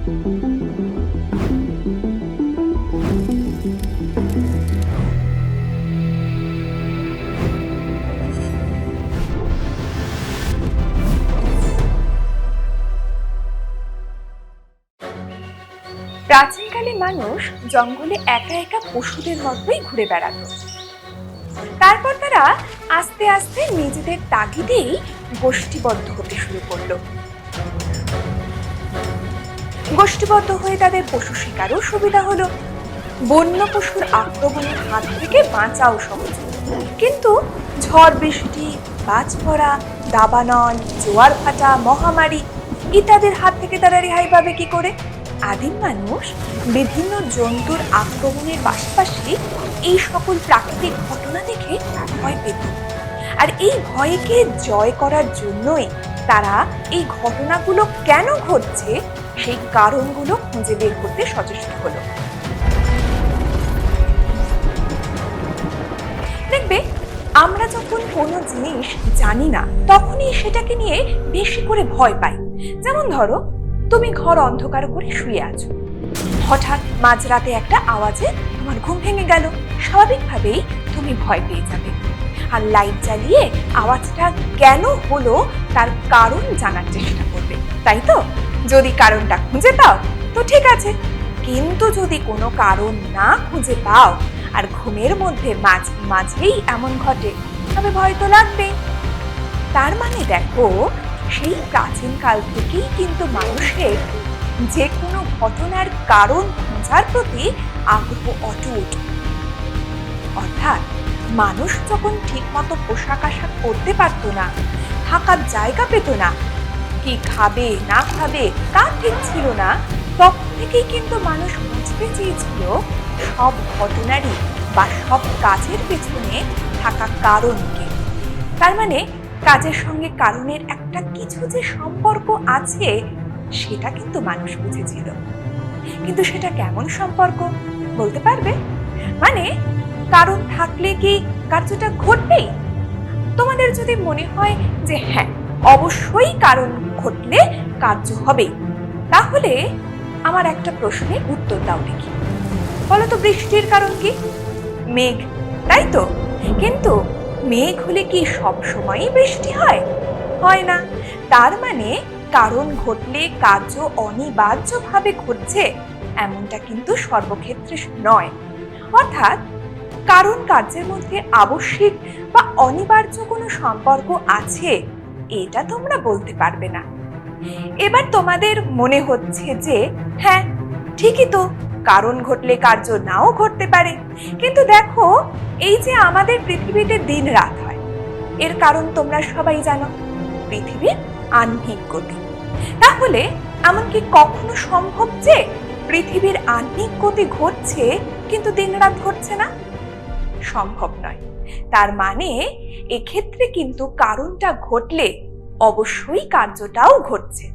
প্রাচীনকালে মানুষ জঙ্গলে একা একা পশুদের মতোই ঘুরে বেড়াত। তারপর তারা আস্তে আস্তে নিজেদের তাগিদেই গোষ্ঠীবদ্ধ হতে শুরু করলো। গোষ্ঠীবদ্ধ হয়ে তাদের পশু শিকারও সুবিধা হলো, বন্য পশুর আক্রমণের হাত থেকে বাঁচাও সহজ। কিন্তু ঝড় বৃষ্টি, বাজ পড়া, দাবানল, জোয়ার ভাটা, মহামারী ইত্যাদির হাত থেকে তারা রেহাই পাবে কি করে? আদিম মানুষ বিভিন্ন জন্তুর আক্রমণের পাশাপাশি এই সকল প্রাকৃতিক ঘটনা দেখে ভয় পেত, আর এই ভয়কে জয় করার জন্যই তারা এই ঘটনাগুলো কেন ঘটছে সেই কারণগুলো খুঁজে বের করতে সচেষ্ট হলো। দেখবে, আমরা যখন কোনো জিনিস জানি না তখনই সেটাকে নিয়ে বেশি করে ভয় পাই। যেমন ধরো, তুমি ঘর অন্ধকার করে শুয়ে আছো, হঠাৎ মাঝরাতে একটা আওয়াজে তোমার ঘুম ভেঙে গেল। স্বাভাবিকভাবেই তুমি ভয় পেয়ে যাবে আর লাইট জ্বালিয়ে আওয়াজটা কেন হলো তার কারণ জানার চেষ্টা করবে, তাই তো? যদি কারণটা খুঁজে পাও তো ঠিক আছে, কিন্তু যদি কোনো কারণ না খুঁজে পাও আর ঘুমের মধ্যে মাঝেই এমন ঘটে, তবে ভয় তো লাগবেই। তার মানে দেখো, সেই প্রাচীনকাল থেকেই কিন্তু মানুষের যে কোনো ঘটনার কারণ খোঁজার প্রতি আগ্রহ অটুট। অর্থাৎ মানুষ যখন ঠিকমতো পোশাক আশাক পরতে পারতো না, থাকার জায়গা পেত না, কি খাবে না খাবে তা ঠিক ছিল না, তখন থেকেই কিন্তু মানুষ বুঝতে চেয়েছিল সব ঘটনারই বা সব কাজের পেছনে থাকা কারণ কি। তার মানে কাজের সঙ্গে কারণের একটা কিছু যে সম্পর্ক আছে সেটা কিন্তু মানুষ বুঝেছিল। কিন্তু সেটা কেমন সম্পর্ক বলতে পারবে? মানে কারণ থাকলে কি কার্যটা ঘটবেই? তোমাদের যদি মনে হয় যে হ্যাঁ, অবশ্যই কারণ ঘটলে কার্য হবেই, তাহলে আমার একটা প্রশ্নের উত্তর দাও দেখি। বলো তো, বৃষ্টির কারণ কি? মেঘ, তাই তো? কিন্তু মেঘ হলে কি সব সময়ই বৃষ্টি হয়? হয় না। তার মানে কারণ ঘটলে কার্য অনিবার্যভাবে ঘটছে এমনটা কিন্তু সর্বক্ষেত্রে নয়। অর্থাৎ কারণ কার্যের মধ্যে আবশ্যিক বা অনিবার্য কোনো সম্পর্ক আছে এটা তোমরা বলতে পারবে না। এবার তোমাদের মনে হচ্ছে যে হ্যাঁ, ঠিকই তো, কারণ ঘটলে কার্য নাও ঘটতে পারে। কিন্তু দেখো, এই যে আমাদের পৃথিবীতে দিন রাত হয়, এর কারণ তোমরা সবাই জানো, পৃথিবীর আহ্নিক গতি। তাহলে এমনকি কখনো সম্ভব যে পৃথিবীর আহ্নিক গতি ঘটছে কিন্তু দিন রাত ঘটছে না? সম্ভব নয়। তার মানে এক্ষেত্রে কিন্তু কারণটা ঘটলে অবশ্যই কার্যটাও ঘটছে।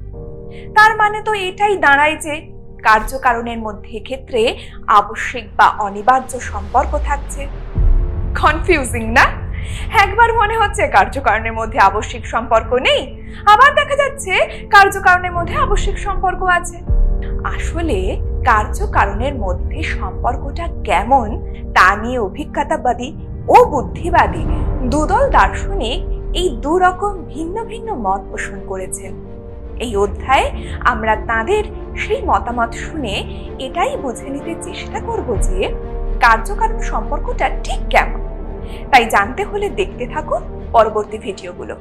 তার মানে তো এটাই দাঁড়ায় যে কার্য কারণের মধ্যে ক্ষেত্রে আবশ্যিক বা অনিবার্য সম্পর্ক থাকছে। কনফিউজিং না? একবার মনে হচ্ছে কার্যকারণের মধ্যে আবশ্যিক সম্পর্ক নেই, আবার দেখা যাচ্ছে কার্যকারণের মধ্যে আবশ্যিক সম্পর্ক আছে। আসলে কার্যকারণের মধ্যে সম্পর্কটা কেমন তা নিয়ে অভিজ্ঞতাবাদী ও বুদ্ধিবাদী দুদল দার্শনিক এই দুরকম ভিন্ন ভিন্ন মত পোষণ করেছেন। এই অধ্যায়ে আমরা তাদের সেই মতামত শুনে এটাই বুঝে নিতে চেষ্টা করব যে কার্যকারণ সম্পর্কটা ঠিক কেমন। তাই জানতে হলে দেখতে থাকো পরবর্তী ভিডিওগুলো।